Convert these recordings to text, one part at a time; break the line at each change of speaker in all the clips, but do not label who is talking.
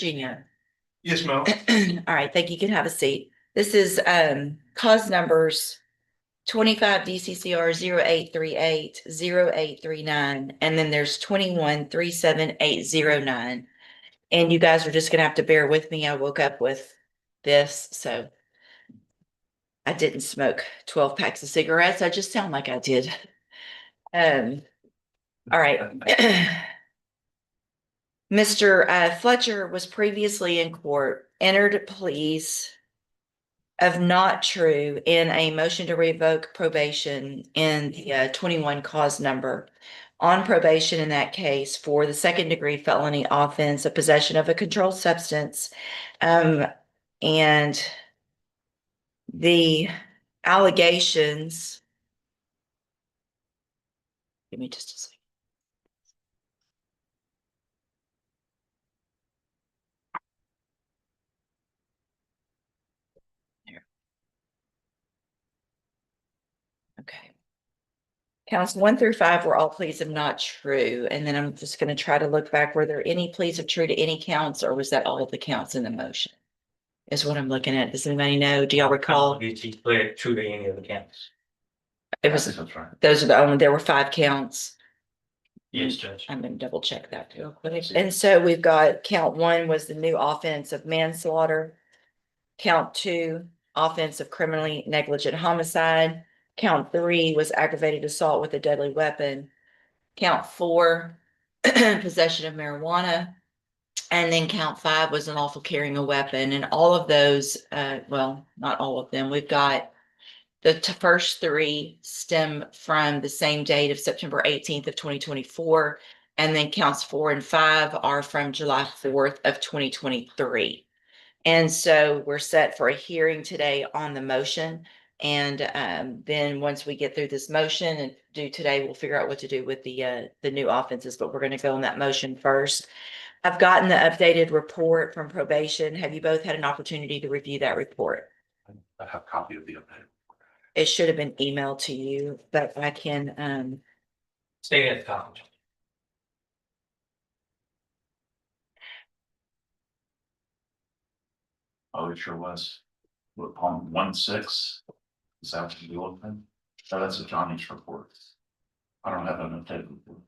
Virginia.
Yes, ma'am.
All right, thank you. You can have a seat. This is cause numbers 25 DCCR 0838 0839, and then there's 21 37809. And you guys are just gonna have to bear with me. I woke up with this, so I didn't smoke 12 packs of cigarettes. I just sound like I did. All right. Mr. Fletcher was previously in court, entered pleas of not true in a motion to revoke probation in the 21 cause number on probation in that case for the second degree felony offense of possession of a controlled substance. And the allegations, give me just a second. There. Okay. Counts 1 through 5 were all pleas of not true. And then I'm just going to try to look back. Were there any pleas of true to any counts, or was that all of the counts in the motion? Is what I'm looking at. Does anybody know? Do y'all recall?
He pled true to any of the counts.
It was,
That's right.
those are the only, there were 5 counts.
Yes, Judge.
I'm gonna double check that too. And so we've got count 1 was the new offense of manslaughter. Count 2, offense of criminally negligent homicide. Count 3 was aggravated assault with a deadly weapon. Count 4, possession of marijuana. And then count 5 was unlawful carrying a weapon. And all of those, well, not all of them, we've got the first 3 stem from the same date of September 18th of 2024. And then counts 4 and 5 are from July 4th of 2023. And so we're set for a hearing today on the motion. And then once we get through this motion and do today, we'll figure out what to do with the new offenses, but we're going to go on that motion first. I've gotten the updated report from probation. Have you both had an opportunity to review that report?
I have a copy of the update.
It should have been emailed to you, but I can
Stay at the college. Oh, it sure was. On 1/6, is that what you open? Oh, that's a Johnny's report. I don't have an updated report.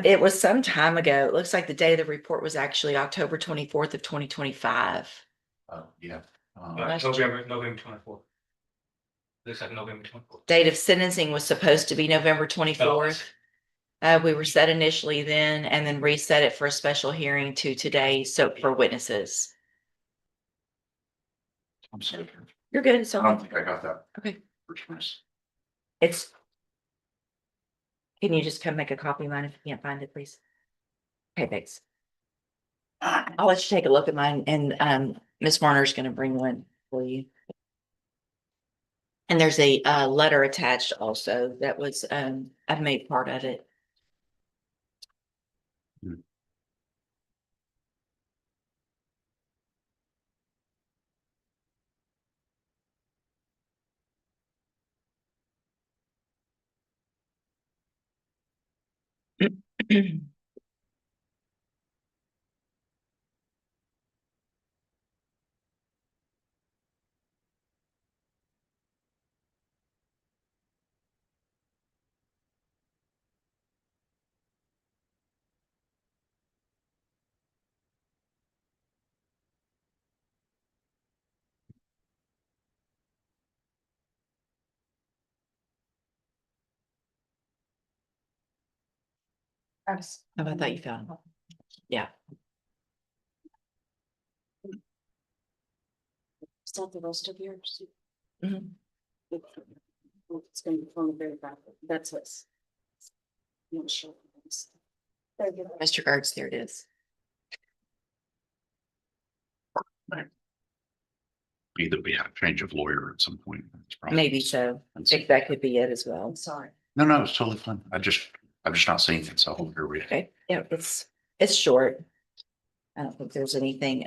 it was some time ago. It looks like the day of the report was actually October 24th of 2025.
Yeah. November 24th. Looks like November 24th.
Date of sentencing was supposed to be November 24th. We were set initially then and then reset it for a special hearing to today, so for witnesses.
I'm sorry.
You're good.
I
So
don't think I got that.
okay.
Returns.
It's. Can you just come make a copy of mine if you can't find it, please? Okay, thanks. I'll let you take a look at mine, and Miss Warner's going to bring one for you. And there's a letter attached also that was I've made part of it. How about that? You found it? Yeah.
Is that the rest of yours?
Mhm.
It's going to be from the very back. That's us. Not sure. There you go.
Mr. Guards, there it is.
Either we have a change of lawyer at some point.
Maybe so. I think that could be it as well.
I'm sorry.
No, it's totally fine. I'm just not seeing it. So here we.
Okay. Yeah, it's short. I don't think there's anything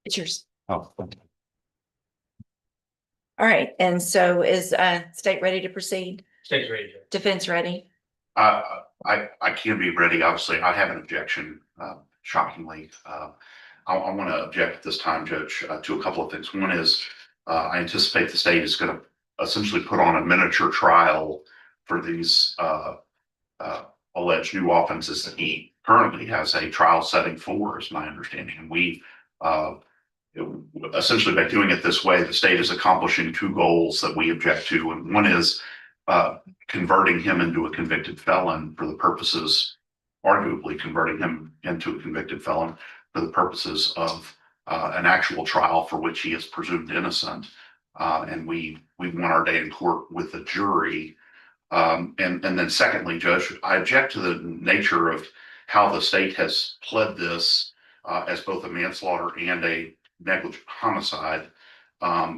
It's yours.
Oh,
All right, and so is state ready to proceed?
State's ready. Judge.
Defense ready?
I can be ready. Obviously, I have an objection, shockingly. I want to object at this time, Judge, to a couple of things. One is, I anticipate the state is going to essentially put on a miniature trial for these, alleged new offenses that he currently has a trial setting for, is my understanding. And we, essentially by doing it this way, the state is accomplishing two goals that we object to. And one is, converting him into a convicted felon for the purposes, arguably converting him into a convicted felon for the purposes of an actual trial for which he is presumed innocent. And we want our day in court with a jury. And then secondly, Judge, I object to the nature of how the state has pled this as both a manslaughter and a negligent homicide,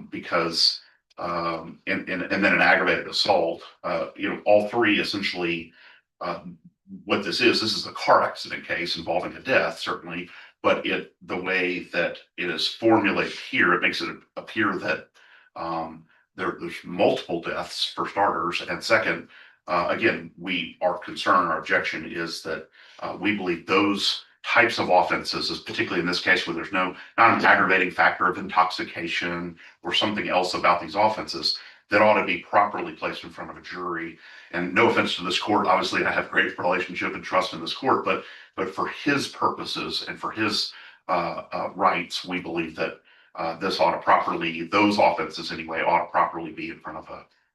because and then an aggravated assault. All three essentially, what this is a car accident case involving a death, certainly, but the way that it is formulated here, it makes it appear that there's multiple deaths for starters, and second, again, our concern, our objection is that we believe those types of offenses, is particularly in this case where there's not an aggravating factor of intoxication or something else about these offenses, that ought to be properly placed in front of a jury. And no offense to this court, obviously I have great relationship and trust in this court, but for his purposes and for his rights, we believe that this ought to properly, those offenses anyway, ought to properly be in front of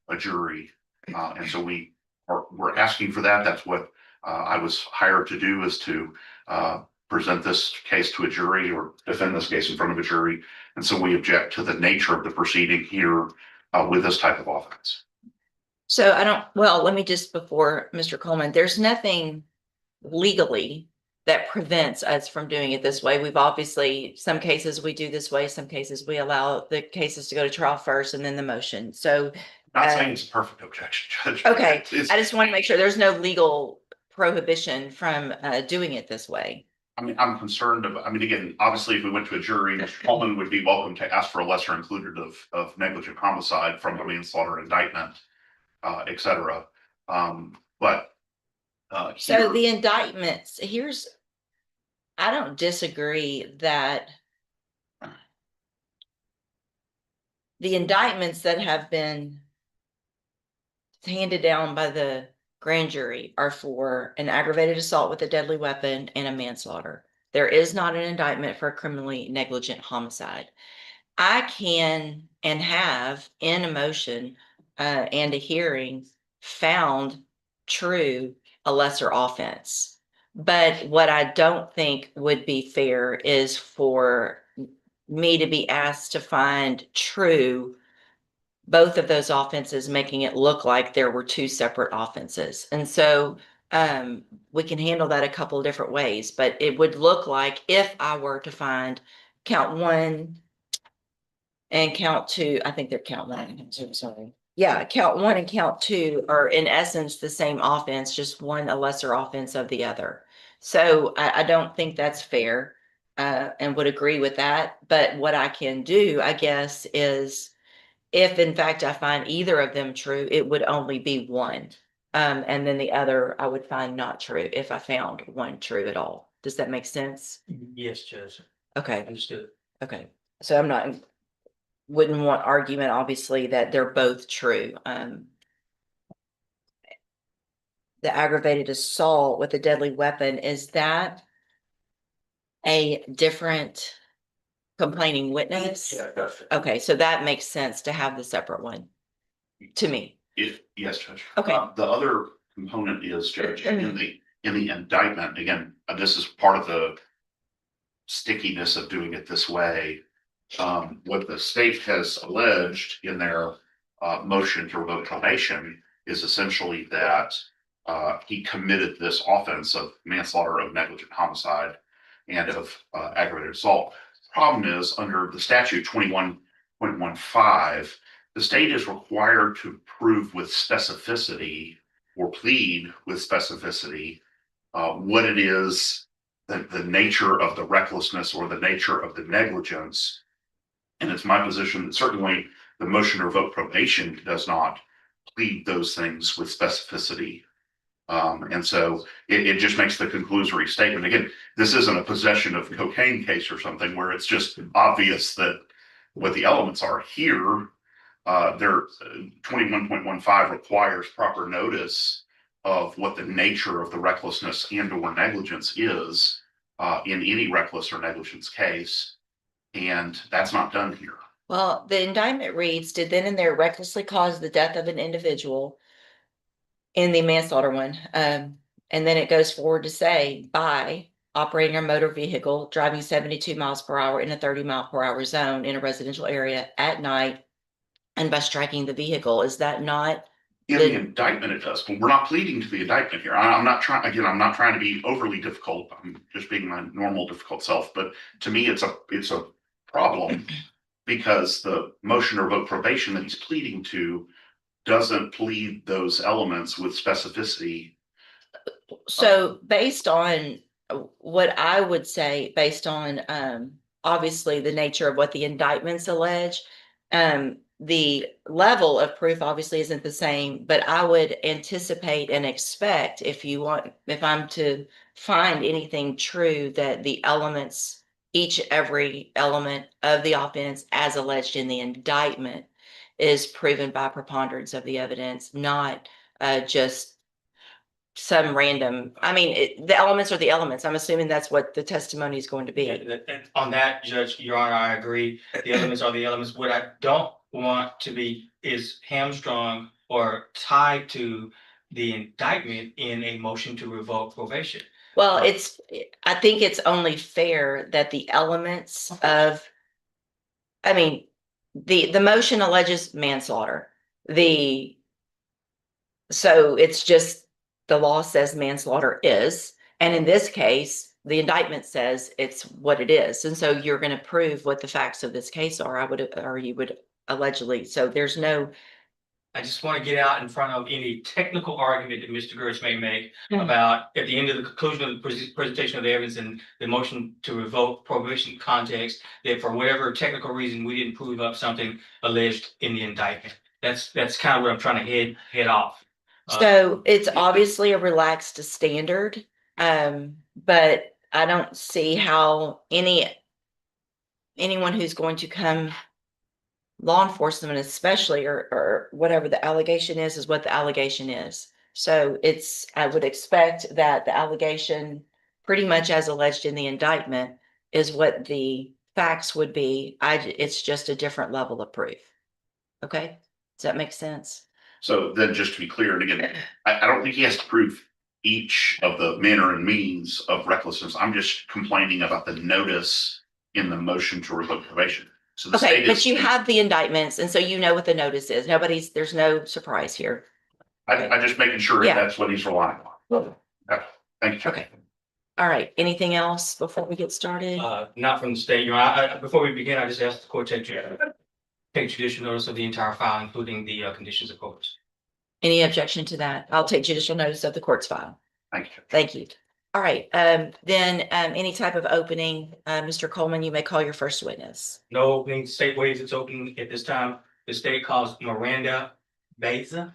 a jury. And so we're asking for that. That's what I was hired to do, is to present this case to a jury or defend this case in front of a jury. And so we object to the nature of the proceeding here with this type of offense.
So let me just, before Mr. Coleman, there's nothing legally that prevents us from doing it this way. We've obviously, some cases we do this way, some cases we allow the cases to go to trial first and then the motion. So
Not saying it's a perfect objection, Judge.
okay,
It's-
I just want to make sure there's no legal prohibition from doing it this way.
I mean, I'm concerned about, again, obviously, if we went to a jury, Mr. Coleman would be welcome to ask for a lesser included of negligent homicide from a manslaughter indictment, et cetera. But
So
here-
the indictments, I don't disagree that the indictments that have been handed down by the grand jury are for an aggravated assault with a deadly weapon and a manslaughter. There is not an indictment for a criminally negligent homicide. I can and have in a motion and a hearing found true a lesser offense. But what I don't think would be fair is for me to be asked to find true both of those offenses, making it look like there were two separate offenses. And so we can handle that a couple of different ways, but it would look like if I were to find count one and count two, I think they're count one and count two, sorry. Yeah, count one and count two are in essence the same offense, just one a lesser offense of the other. So I don't think that's fair and would agree with that. But what I can do, I guess, is if in fact I find either of them true, it would only be one. And then the other I would find not true if I found one true at all. Does that make sense?
Yes, Judge.
Okay,
Understood.
okay. So wouldn't want argument, obviously, that they're both true. The aggravated assault with a deadly weapon, is that a different complaining witness?
Yeah, that's it.
Okay, so that makes sense to have the separate one to me.
Yes, Judge.
Okay.
The other component is, Judge, in the indictment, again, this is part of the stickiness of doing it this way. What the state has alleged in their motion to revoke probation is essentially that he committed this offense of manslaughter, of negligent homicide, and of aggravated assault. Problem is, under the statute 21.15, the state is required to prove with specificity or plead with specificity what it is the nature of the recklessness or the nature of the negligence. And it's my position that certainly the motion to revoke probation does not plead those things with specificity. And so it just makes the conclusory statement. Again, this isn't a possession of cocaine case or something where it's just obvious that what the elements are here. There 21.15 requires proper notice of what the nature of the recklessness and or negligence is in any reckless or negligence case. And that's not done here.
Well, the indictment reads, did then and there recklessly cause the death of an individual in the manslaughter one. And then it goes forward to say by operating a motor vehicle, driving 72 miles per hour in a 30-mile-per-hour zone in a residential area at night, and by striking the vehicle. Is that not?
In the indictment, it does, but we're not pleading to the indictment here. I'm not trying, again, I'm not trying to be overly difficult. I'm just being my normal difficult self. But to me, it's a problem because the motion to revoke probation that he's pleading to doesn't plead those elements with specificity.
So based on what I would say, based on obviously the nature of what the indictments allege, the level of proof obviously isn't the same, but I would anticipate and expect if I'm to find anything true, that the elements, every element of the offense as alleged in the indictment is proven by preponderance of the evidence, not just some random, the elements are the elements. I'm assuming that's what the testimony is going to be.
And on that, Judge, Your Honor, I agree. The elements are the elements. What I don't want to be is hamstrung or tied to the indictment in a motion to revoke probation.
Well, I think it's only fair that the elements of, the motion alleges manslaughter. So it's just, the law says manslaughter is, and in this case, the indictment says it's what it is. And so you're going to prove what the facts of this case are, you would allegedly. So there's no.
I just want to get out in front of any technical argument that Mr. Gertz may make about at the end of the conclusion of the presentation of the evidence and the motion to revoke probation context, that for whatever technical reason, we didn't prove up something alleged in the indictment. That's kind of what I'm trying to head off.
So it's obviously a relaxed standard, but I don't see how anyone who's going to come, law enforcement especially, or whatever the allegation is what the allegation is. So I would expect that the allegation, pretty much as alleged in the indictment, is what the facts would be. It's just a different level of proof. Okay, does that make sense?
So then just to be clear, and again, I don't think he has to prove each of the manner and means of recklessness. I'm just complaining about the notice in the motion to revoke probation. So the
Okay,
state
but
is,
you have the indictments, and so you know what the notice is. There's no surprise here.
I just making sure
Yeah.
that's what he's relying on. Okay, thank you.
Okay. All right, anything else before we get started?
Not from the state. Your Honor, before we begin, I just asked the court to take judicial notice of the entire file, including the conditions of court.
Any objection to that? I'll take judicial notice of the court's file.
Thank you.
Thank you. All right, then any type of opening, Mr. Coleman, you may call your first witness.
No opening. State waives its opening at this time. The state calls Miranda Beza.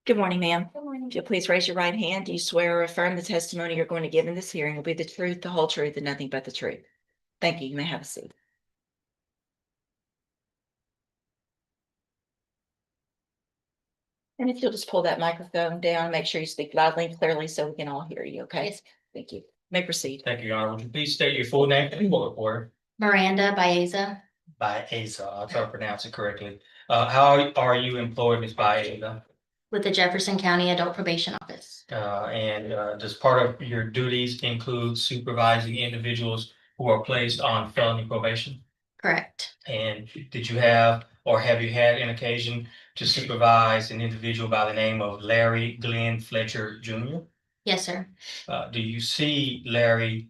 Good morning, ma'am.
Good morning.
If you'll please raise your right hand, do you swear or affirm the testimony you're going to give in this hearing will be the truth, the whole truth, and nothing but the truth? Thank you. You may have a seat. And if you'll just pull that microphone down, make sure you speak loudly and clearly so we can all hear you, okay?
Yes.
Thank you. May proceed.
Thank you, Your Honor. Would you please state your full name and bullet order?
Miranda Baeza
Baeza, I'll try to pronounce it correctly. How are you employed, Ms. Baeza?
with the Jefferson County Adult Probation Office.
Does part of your duties include supervising individuals who are placed on felony probation?
Correct.
And did you have or have you had an occasion to supervise an individual by the name of Larry Glenn Fletcher Jr.?
Yes, sir.
Do you see Larry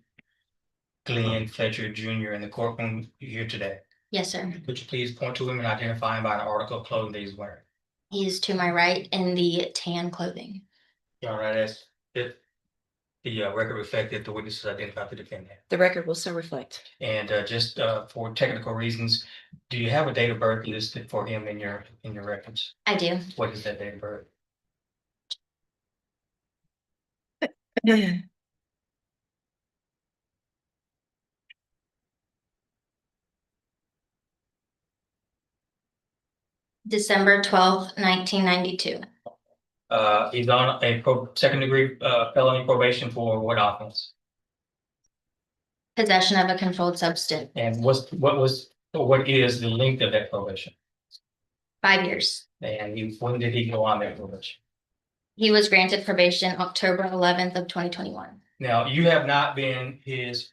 Glenn Fletcher Jr. in the courtroom here today?
Yes, sir.
Could you please point to him and identify him by the article of clothing that he's wearing?
He is to my right in the tan clothing.
All right, as if the record reflected, the witnesses identified the defendant.
The record will so reflect.
And just for technical reasons, do you have a date of birth listed for him in your records?
I do.
What is that date of birth?
December 12th, 1992.
He's on a second degree felony probation for what offense?
Possession of a controlled substance.
And what is the length of that probation?
5 years.
And when did he go on that probation?
He was granted probation October 11th of 2021.
Now, you have not been his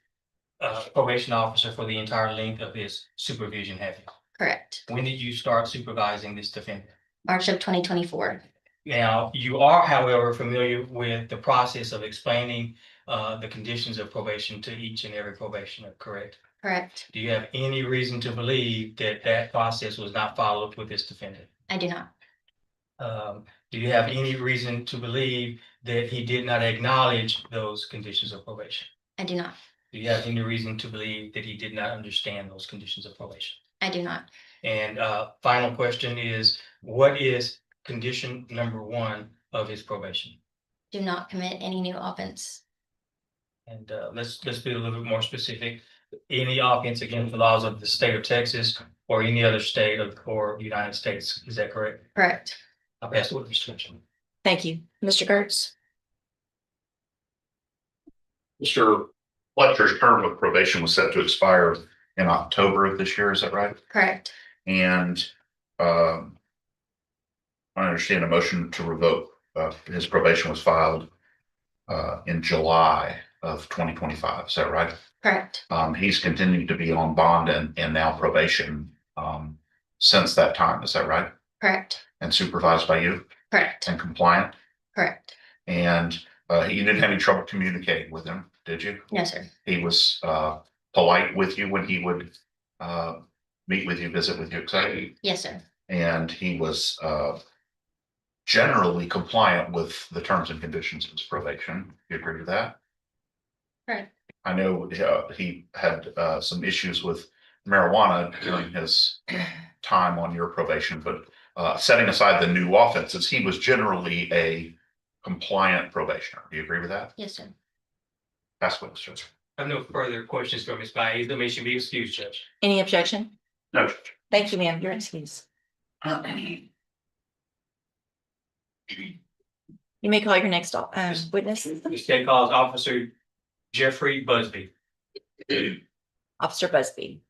probation officer for the entire length of his supervision, have you?
Correct.
When did you start supervising this defendant?
March of 2024.
Now, you are, however, familiar with the process of explaining the conditions of probation to each and every probationer, correct?
Correct.
Do you have any reason to believe that that process was not followed with this defendant?
I do not.
Do you have any reason to believe that he did not acknowledge those conditions of probation?
I do not.
Do you have any reason to believe that he did not understand those conditions of probation?
I do not.
And final question is, what is condition number 1 of his probation?
Do not commit any new offense.
And let's be a little bit more specific. Any offense against the laws of the state of Texas or any other state or United States, is that correct?
Correct.
I'll pass the witness restriction.
Thank you. Mr. Gertz?
Mr. Fletcher's term of probation was set to expire in October of this year, is that right?
Correct.
And I understand a motion to revoke his probation was filed in July of 2025, is that right?
Correct.
He's continued to be on bond and now probation since that time, is that right?
Correct.
And supervised by you
Correct.
and compliant?
Correct.
And you didn't have any trouble communicating with him, did you?
No, sir.
He was polite with you when he would meet with you, visit with you, etc.
Yes, sir.
And he was generally compliant with the terms and conditions of his probation. You agree with that?
Correct.
I know he had some issues with marijuana during his time on your probation, but setting aside the new offenses, he was generally a compliant probationer. Do you agree with that?
Yes, sir.
Pass witness, Judge.
I have no further questions for Ms. Baez. The motion be excused, Judge.
Any objection?
No, Judge.
Thank you, ma'am. Your excuse. You may call your next witness.
The state calls Officer Jeffrey Busby.
Officer Busby.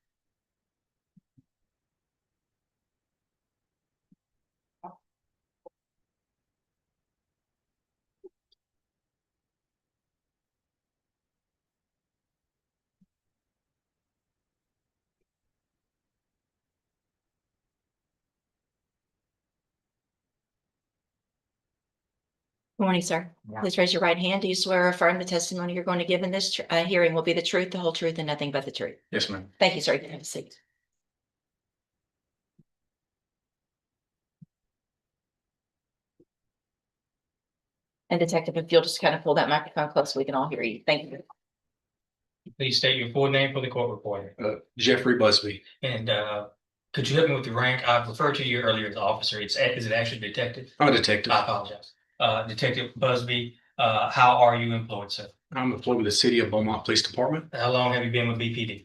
Good morning, sir. Please raise your right hand. Do you swear or affirm the testimony you're going to give in this hearing will be the truth, the whole truth, and nothing but the truth?
Yes, ma'am.
Thank you, sir. You can have a seat. And Detective, if you'll just kind of pull that microphone close so we can all hear you. Thank you.
Please state your full name for the court reporter.
Jeffrey Busby.
And could you help me with the rank? I referred to you earlier as officer. Is it actually detective?
I'm a detective.
I apologize. Detective Busby, how are you employed, sir?
I'm employed with the City of Beaumont Police Department
How long have you been with BPD?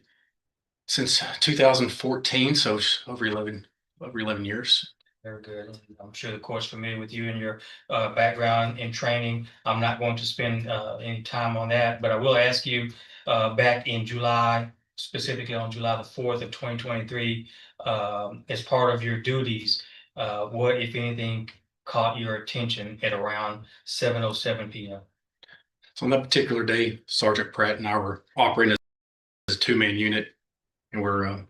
since 2014, so it's over 11 years.
Very good. I'm sure the court's familiar with you and your background and training. I'm not going to spend any time on that, but I will ask you, back in July, specifically on July the 4th of 2023, as part of your duties, what, if anything, caught your attention at around 7:07 p.m.?
So on that particular day, Sergeant Pratt and I were operating as a two-man unit, and we're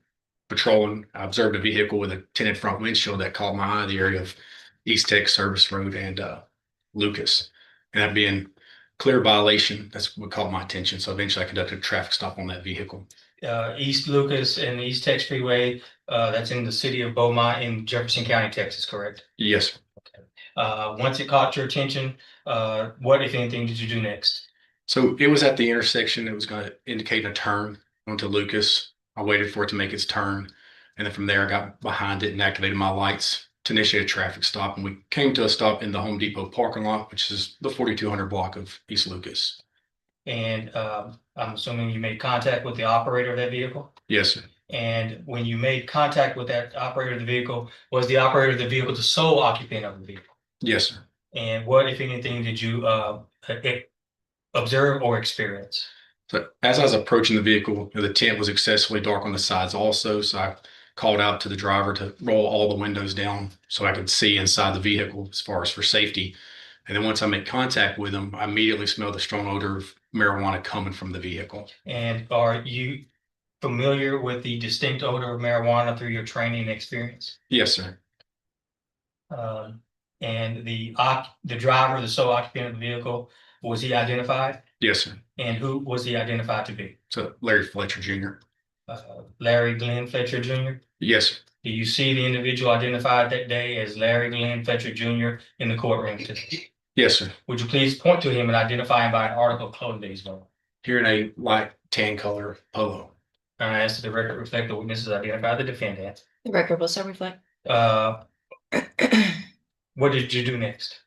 patrolling. I observed a vehicle with a tinted front windshield that caught my eye, the area of East Tech Service Road and Lucas. And that being clear violation, that's what caught my attention. So eventually I conducted a traffic stop on that vehicle.
East Lucas and East Tech Freeway, that's in the city of Beaumont in Jefferson County, Texas, correct?
Yes,
Once it caught your attention, what, if anything, did you do next?
So it was at the intersection. It was going to indicate a turn onto Lucas. I waited for it to make its turn. And then from there, I got behind it and activated my lights to initiate a traffic stop. And we came to a stop in the Home Depot parking lot, which is the 4200 block of East Lucas.
And I'm assuming you made contact with the operator of that vehicle?
Yes, sir.
And when you made contact with that operator of the vehicle, was the operator of the vehicle the sole occupant of the vehicle?
Yes, sir.
And what, if anything, did you observe or experience?
So as I was approaching the vehicle, the tent was excessively dark on the sides also. So I called out to the driver to roll all the windows down so I could see inside the vehicle as far as for safety. And then once I made contact with him, I immediately smelled the strong odor of marijuana coming from the vehicle.
And are you familiar with the distinct odor of marijuana through your training and experience?
Yes, sir.
And the driver, the sole occupant of the vehicle, was he identified?
Yes, sir.
And who was he identified to be?
So Larry Fletcher Jr.
Larry Glenn Fletcher Jr.?
Yes, sir.
Do you see the individual identified that day as Larry Glenn Fletcher Jr. in the courtroom today?
Yes, sir.
Would you please point to him and identify him by an article of clothing that he's wearing?
Here in a light tan color polo.
I asked the record reflect the witnesses identify the defendant.
The record will so reflect.
What did you do next?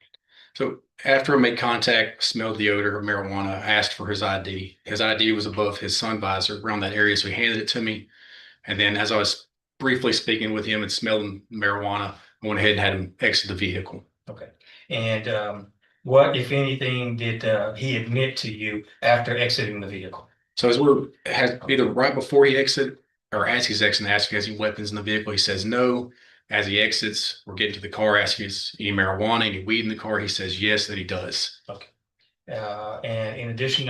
So after I made contact, smelled the odor of marijuana, asked for his ID. His ID was above his sun visor around that area, so he handed it to me. And then as I was briefly speaking with him and smelling marijuana, I went ahead and had him exit the vehicle.
Okay. And what, if anything, did he admit to you after exiting the vehicle?
So as either right before he exited or as he's exiting, asking, has he weapons in the vehicle? He says no. As he exits, we're getting to the car, asking, is any marijuana, any weed in the car? He says yes, that he does.
Okay. And in addition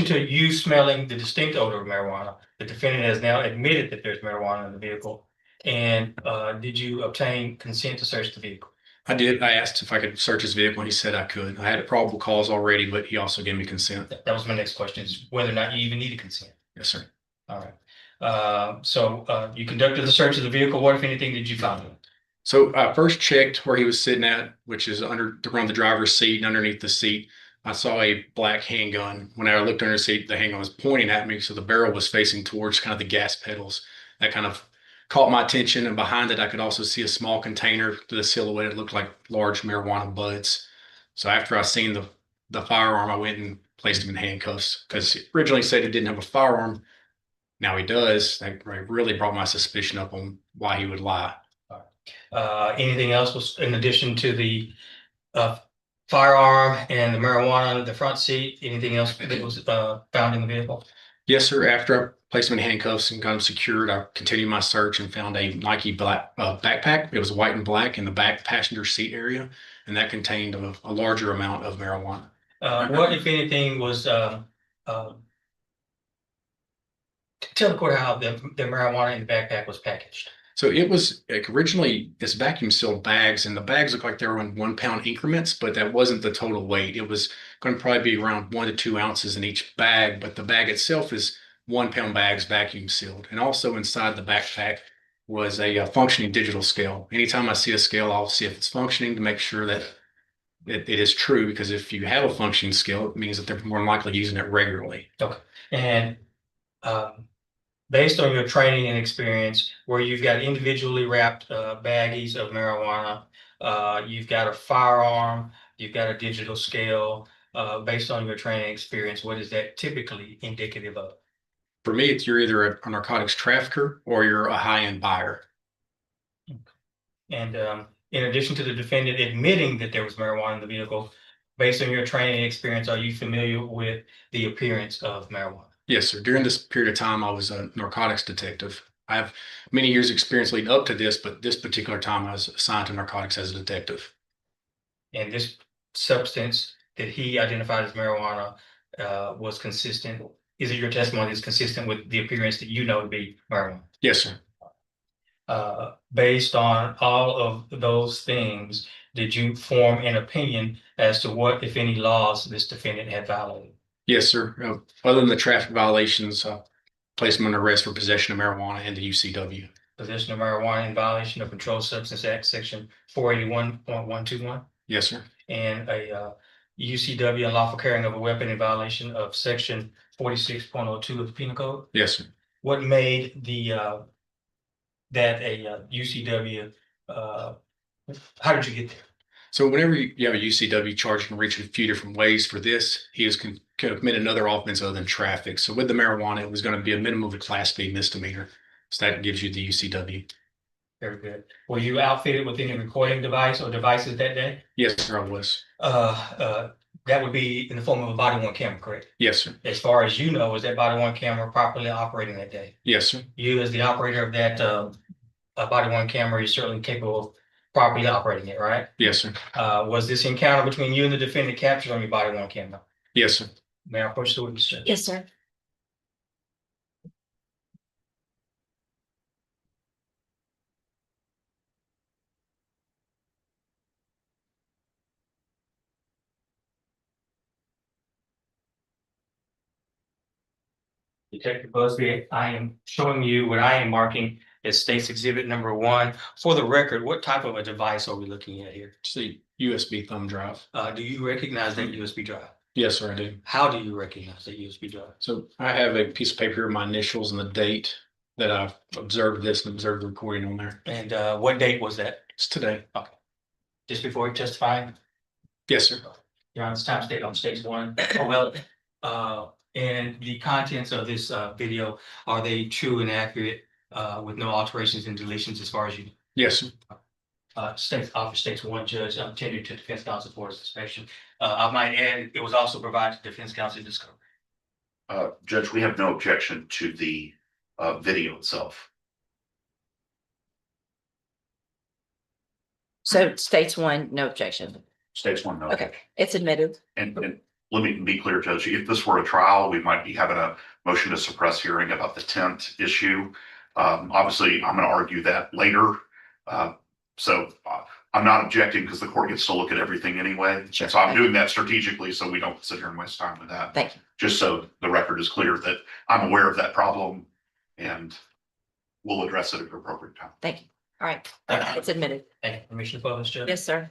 to you smelling the distinct odor of marijuana, the defendant has now admitted that there's marijuana in the vehicle. And did you obtain consent to search the vehicle?
I did. I asked if I could search his vehicle, and he said I could. I had a probable cause already, but he also gave me consent.
That was my next question, is whether or not you even needed consent.
Yes, sir.
All right. So you conducted the search of the vehicle. What, if anything, did you find?
So I first checked where he was sitting at, which is around the driver's seat, and underneath the seat, I saw a black handgun. When I looked under the seat, the handgun was pointing at me, so the barrel was facing towards kind of the gas pedals. That kind of caught my attention, and behind it, I could also see a small container to the silhouette. It looked like large marijuana buds. So after I seen the firearm, I went and placed him in handcuffs because he originally said he didn't have a firearm. Now he does. That really brought my suspicion up on why he would lie.
Anything else was in addition to the firearm and the marijuana in the front seat? Anything else that was found in the vehicle?
Yes, sir. After I placed him in handcuffs and got him secured, I continued my search and found a Nike black backpack. It was white and black in the back passenger seat area, and that contained a larger amount of marijuana.
What, if anything, was tell the court how the marijuana in the backpack was packaged?
So it was originally this vacuum sealed bags, and the bags looked like they were in 1 pound increments, but that wasn't the total weight. It was going to probably be around 1 to 2 ounces in each bag, but the bag itself is 1 pound bags vacuum sealed. And also inside the backpack was a functioning digital scale. Anytime I see a scale, I'll see if it's functioning to make sure that it is true, because if you have a functioning scale, it means that they're more likely using it regularly.
Okay. And based on your training and experience, where you've got individually wrapped baggies of marijuana, you've got a firearm, you've got a digital scale, based on your training and experience, what is that typically indicative of?
For me, you're either a narcotics trafficker or you're a high-end buyer.
And in addition to the defendant admitting that there was marijuana in the vehicle, based on your training and experience, are you familiar with the appearance of marijuana?
Yes, sir. During this period of time, I was a narcotics detective. I have many years' experience leading up to this, but this particular time I was assigned to narcotics as a detective.
And this substance that he identified as marijuana was consistent. Is it your testimony is consistent with the appearance that you know to be marijuana?
Yes, sir.
Based on all of those things, did you form an opinion as to what, if any, laws this defendant had violated?
Yes, sir. Other than the traffic violations, placed him under arrest for possession of marijuana and the UCW.
possession of marijuana in violation of Controlled Substance Act, section 481.121,
Yes, sir.
and a UCW unlawful carrying of a weapon in violation of section 46.02 of the penal code.
Yes, sir.
What made that a UCW, how did you get there?
So whenever you have a UCW charge, you can reach it a few different ways. For this, he has committed another offense other than traffic. So with the marijuana, it was going to be a minimum of a Class B misdemeanor. So that gives you the UCW.
Very good. Were you outfitted with any recording device or devices that day?
Yes, sir, I was.
That would be in the form of a body worn camera, correct?
Yes, sir.
As far as you know, was that body worn camera properly operating that day?
Yes, sir.
You, as the operator of that body worn camera, is certainly capable of properly operating it, right?
Yes, sir.
Was this encounter between you and the defendant captured on your body worn camera?
Yes, sir.
May I approach the witness, Judge?
Yes, sir.
Detective Busby, I am showing you what I am marking as state's exhibit number 1. For the record, what type of a device are we looking at here?
It's a USB thumb drive.
Do you recognize that USB drive?
Yes, sir, I do.
How do you recognize that USB drive?
So I have a piece of paper here, my initials and the date that I've observed this and observed the recording on there.
And what date was that?
It's today.
Just before you testified?
Yes, sir.
Your Honor's time state on stage 1. Well, and the contents of this video, are they true and accurate with no alterations and deletions as far as you?
Yes, sir.
Officer states 1, Judge, tenured to defense counsel for his inspection. I might add, it was also provided to defense counsel discovery.
Judge, we have no objection to the video itself.
So states 1, no objection.
States one, no.
Okay, it's admitted.
And let me be clear, Judge, if this were a trial, we might be having a motion to suppress hearing about the tent issue. Obviously, I'm going to argue that later. So I'm not objecting because the court gets to look at everything anyway.
Sure.
So I'm doing that strategically so we don't sit here and waste time with that.
Thank you.
Just so the record is clear that I'm aware of that problem and we'll address it at an appropriate time.
Thank you. All right,
Thank you.
it's admitted.
Thank you. Permission to publish, Judge?
Yes, sir.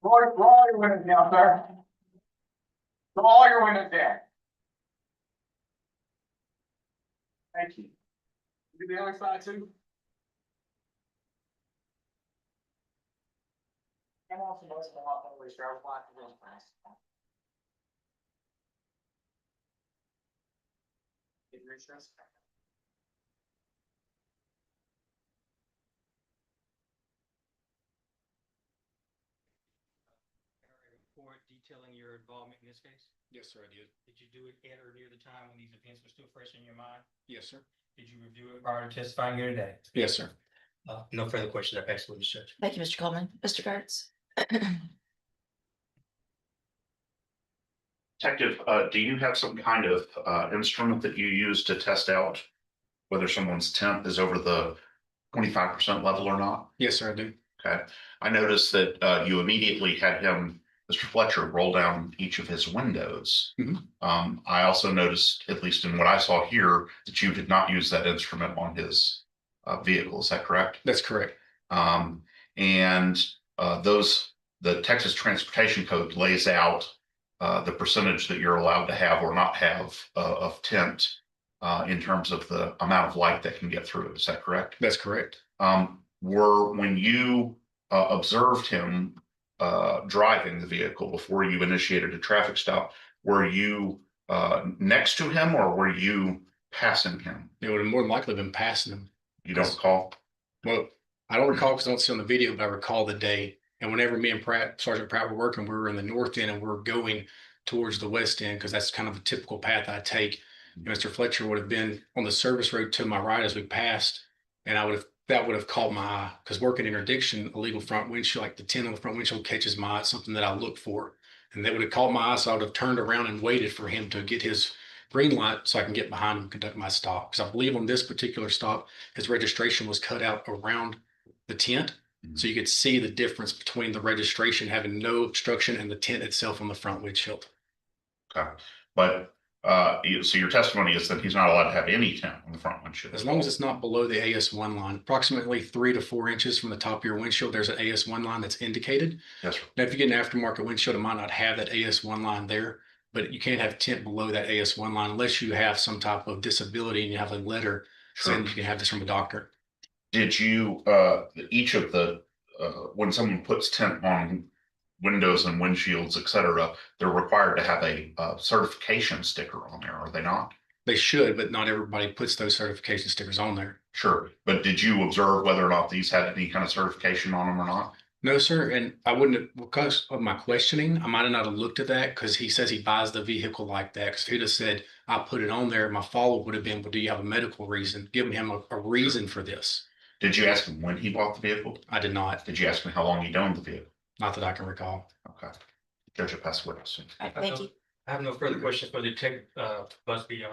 Roll all your windows down, sir. Roll all your windows down. Thank you. Do the other side too. And also most of them up always drive black and real fast. Did you reach this?
Report detailing your involvement in this case?
Yes, sir, I did.
Did you do it at or near the time when these events were still fresh in your mind?
Yes, sir.
Did you review it prior to testifying here today?
Yes, sir.
No further questions. I pass the witness, Judge.
Thank you, Mr. Coleman. Mr. Gertz.
Detective, do you have some kind of instrument that you use to test out whether someone's temp is over the 25% level or not?
Yes, sir, I do.
Okay. I noticed that you immediately had him, Mr. Fletcher, roll down each of his windows.
Mhm.
I also noticed, at least in what I saw here, that you did not use that instrument on his vehicle. Is that correct?
That's correct.
The Texas Transportation Code lays out the percentage that you're allowed to have or not have of tint in terms of the amount of light that can get through it. Is that correct?
That's correct.
when you observed him driving the vehicle before you initiated a traffic stop, were you next to him or were you passing him?
It would have more than likely been passing him.
You don't recall?
Well, I don't recall because I don't see on the video, but I recall the day. And whenever me and Sergeant Pratt were working, we were in the north end and we were going towards the west end because that's kind of a typical path I take. Mr. Fletcher would have been on the service road to my right as we passed, and that would have caught my eye because working interdiction, illegal front windshield, like the 10 on the front windshield catches my eye. It's something that I look for, and that would have caught my eye. So I would have turned around and waited for him to get his green light so I can get behind him and conduct my stop. Because I believe on this particular stop, his registration was cut out around the tent. So you could see the difference between the registration having no obstruction and the tent itself on the front windshield.
Okay, but so your testimony is that he's not allowed to have any tent on the front windshield.
As long as it's not below the AS1 line, approximately 3 to 4 inches from the top of your windshield, there's an AS1 line that's indicated.
Yes, sir.
Now, if you get an aftermarket windshield, it might not have that AS1 line there, but you can't have tint below that AS1 line unless you have some type of disability and you have a letter saying you can have this from a doctor.
Did you, each of the, when someone puts tint on windows and windshields, et cetera, they're required to have a certification sticker on there, are they not?
They should, but not everybody puts those certification stickers on there.
Sure, but did you observe whether or not these had any kind of certification on them or not?
No, sir, and I wouldn't have, because of my questioning, I might have not have looked at that because he says he buys the vehicle like that. Because if he'd have said, I put it on there, my follow would have been, well, do you have a medical reason? Giving him a reason for this.
Did you ask him when he bought the vehicle?
I did not,
Did you ask him how long he'd owned the vehicle?
not that I can recall.
Okay. Judge, I'll pass the witness.
All right, thank you.
I have no further questions for the Detective Busby.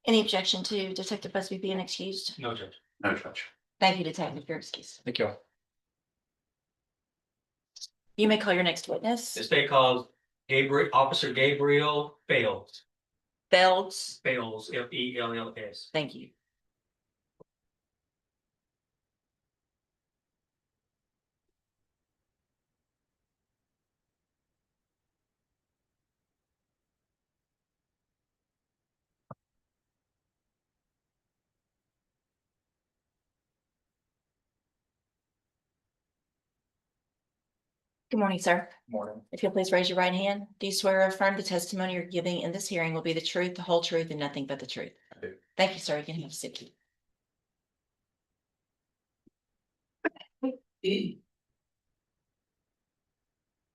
Any objection to Detective Busby being excused?
No, Judge.
No, Judge.
Thank you, Detective, you're excused.
Thank you all.
You may call your next witness.
This day called Officer Gabriel Fales,
Felds,
Fells.
thank you. Good morning, sir.
Morning.
If you'll please raise your right hand. Do you swear or affirm the testimony you're giving in this hearing will be the truth, the whole truth, and nothing but the truth?
I do.
Thank you, sir. You can have a seat.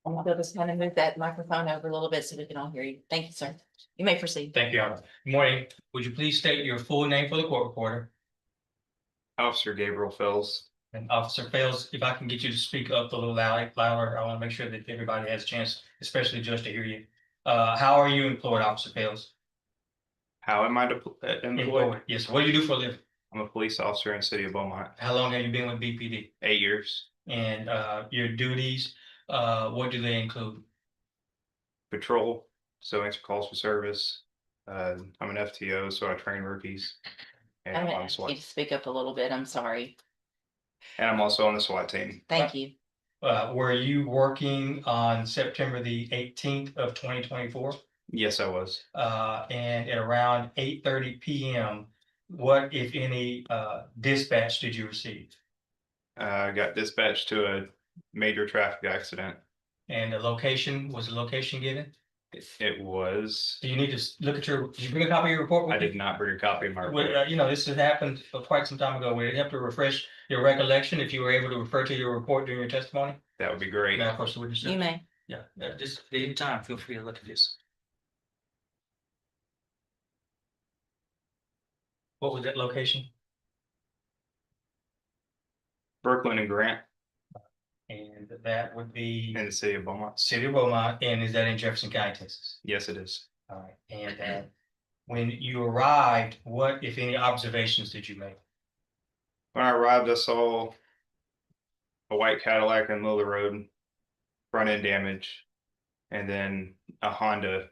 I'm gonna just kind of move that microphone over a little bit so we can all hear you. Thank you, sir. You may proceed.
Thank you, Your Honor. Good morning. Would you please state your full name for the court reporter?
Officer Gabriel Fells.
And Officer Fales, if I can get you to speak up a little louder, I want to make sure that everybody has a chance, especially the judge, to hear you. How are you employed, Officer Fales?
How am I employed?
Yes, what do you do for a living?
I'm a police officer in the city of Beaumont.
How long have you been with BPD?
8 years.
And your duties, what do they include?
Patrol, so answer calls for service. I'm an FTO, so I train rookies. And
I'm
I'm
gonna
on
ask you
SWAT.
to speak up a little bit. I'm sorry.
And I'm also on the SWAT team.
Thank you.
Were you working on September the 18th of 2024?
Yes, I was.
And at around 8:30 p.m., what, if any, dispatch did you receive?
I got dispatched to a major traffic accident.
And was the location given?
It was.
Do you need to look at did you bring a copy of your report with
I
you?
did not bring a copy of my report.
Well, this has happened quite some time ago. Would it help to refresh your recollection if you were able to refer to your report during your testimony?
That would be great.
Now, of course, the witness.
You may.
Yeah, just at any time, feel free to look at this. What was that location?
Brooklyn and Grant
And that would be
in the city of Beaumont.
City of Beaumont, and is that in Jefferson County, Texas?
Yes, it is.
All right, and when you arrived, what, if any, observations did you make?
When I arrived, I saw a white Cadillac in the middle of the road, front end damage, and then a Honda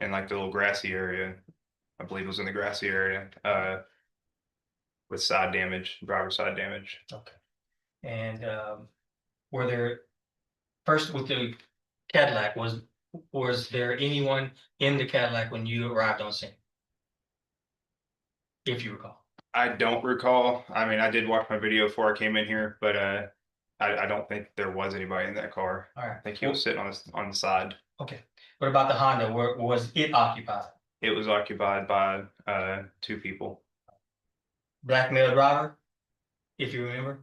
in like the little grassy area. I believe it was in the grassy area, with side damage, driver's side damage.
Okay. And were there, first with the Cadillac, was there anyone in the Cadillac when you arrived on scene? If you recall.
I don't recall. I mean, I did watch my video before I came in here, but I don't think there was anybody in that car.
All right.
I think he was sitting on the side.
Okay. What about the Honda? Where was it occupied?
It was occupied by two people.
Black male driver, if you remember?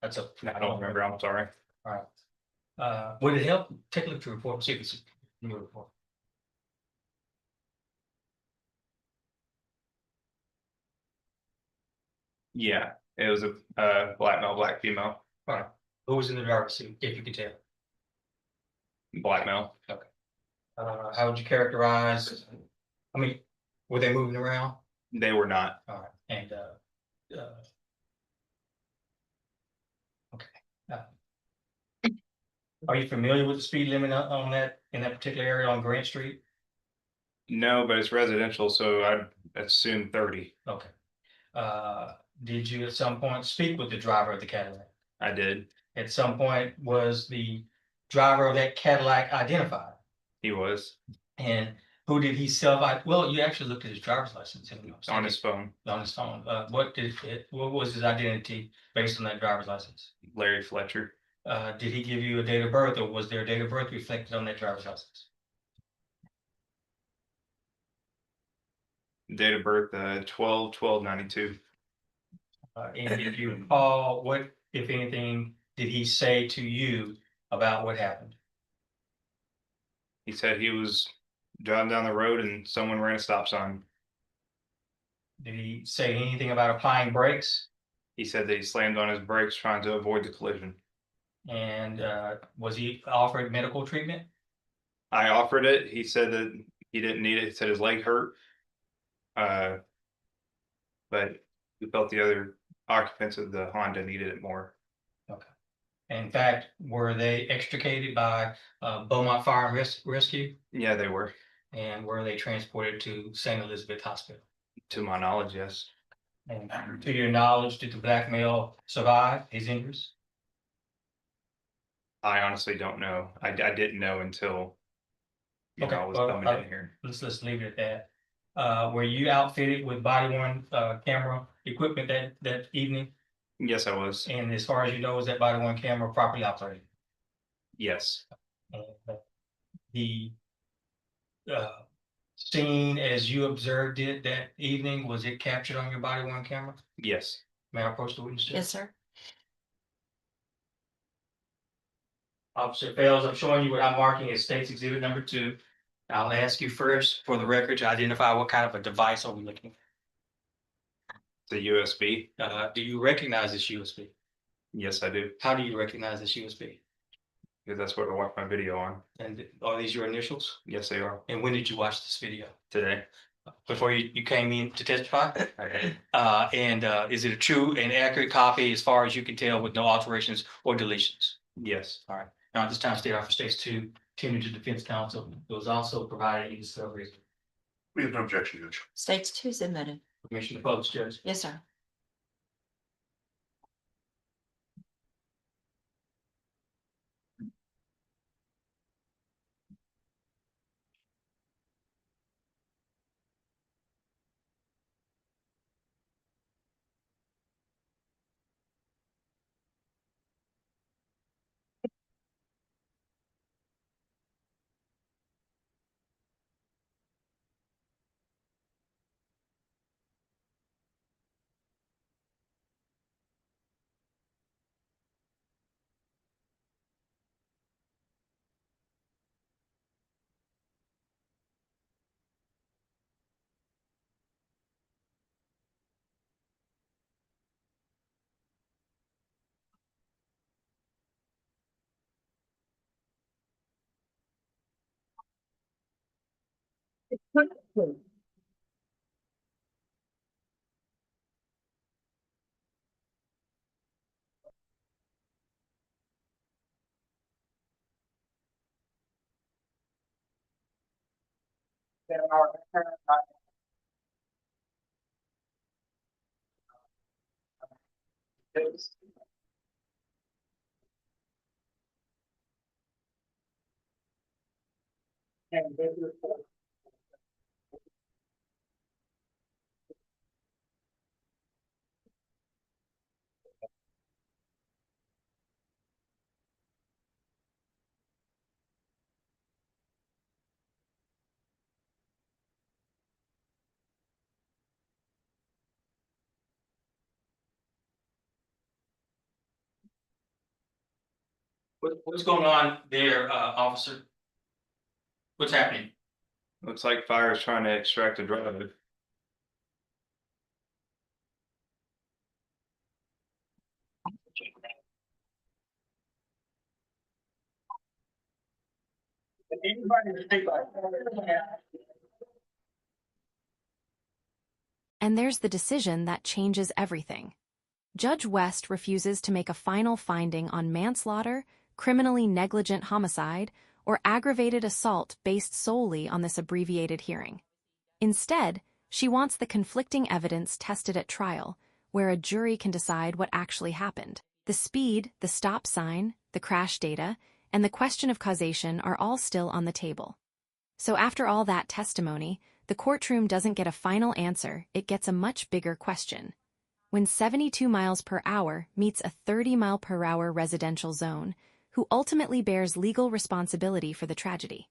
That's a.
I don't remember. I'm sorry.
All right. Would it help? Take a look at the report, see if it's in your report.
Yeah, it was a black male, black female,
All right. Who was in the driver's seat, if you can tell?
black male.
How would you characterize, I mean, were they moving around?
They were not.
All right, and, okay. Are you familiar with the speed limit on that, in that particular area on Grant Street?
No, but it's residential, so I'd assume 30.
Okay. Did you at some point speak with the driver of the Cadillac?
I did.
At some point, was the driver of that Cadillac identified?
He was
And who did he well, you actually looked at his driver's license.
on his phone.
On his phone. What was his identity based on that driver's license?
Larry Fletcher.
Did he give you a date of birth, or was there a date of birth reflected on that driver's license?
Date of birth 12/12/92.
And if you recall, what, if anything, did he say to you about what happened?
He said he was driving down the road and someone ran a stop sign.
Did he say anything about applying brakes?
He said that he slammed on his brakes trying to avoid the collision.
And was he offered medical treatment?
I offered it. He said that he didn't need it. He said his leg hurt. But he felt the other occupants of the Honda needed it more.
In fact, were they extricated by Beaumont Fire and Rescue?
Yeah, they were.
And were they transported to St. Elizabeth Hospital?
To my knowledge, yes.
And to your knowledge, did the black male survive his injuries?
I honestly don't know. I didn't know until
Okay,
I was
well,
coming in here.
Let's leave it at that. Were you outfitted with body-worn camera equipment that evening?
Yes, I was.
And as far as you know, was that body-worn camera properly operated?
Yes.
And the scene as you observed it that evening, was it captured on your body-worn camera?
Yes.
May I approach the witness?
Yes, sir.
Officer Fails, I'm showing you what I'm marking as State's Exhibit number 2. I'll ask you first for the record to identify what kind of a device are we looking
The USB.
for. Do you recognize this USB?
Yes, I do.
How do you recognize this USB?
Because that's what I watched my video on.
And are these your initials?
Yes, they are.
And when did you watch this video?
Today.
Before you came in to testify?
Okay.
And is it a true and accurate copy as far as you can tell with no alterations or deletions?
Yes.
All right. Now, at this time, State Officer States 2, tenure to defense counsel, was also provided any discoveries.
We have no objection, Judge.
States two is admitted.
Permission to publish, Judge.
Yes, sir.
What's going on there, officer? What's happening?
Looks like fire is trying to extract a drug.
Anybody speak like that?
And there's the decision that changes everything. Judge West refuses to make a final finding on manslaughter, criminally negligent homicide, or aggravated assault based solely on this abbreviated hearing. Instead, she wants the conflicting evidence tested at trial, where a jury can decide what actually happened. The speed, the stop sign, the crash data, and the question of causation are all still on the table. So after all that testimony, the courtroom doesn't get a final answer, it gets a much bigger question. When 72 miles per hour meets a 30 mile per hour residential zone, who ultimately bears legal responsibility for the tragedy?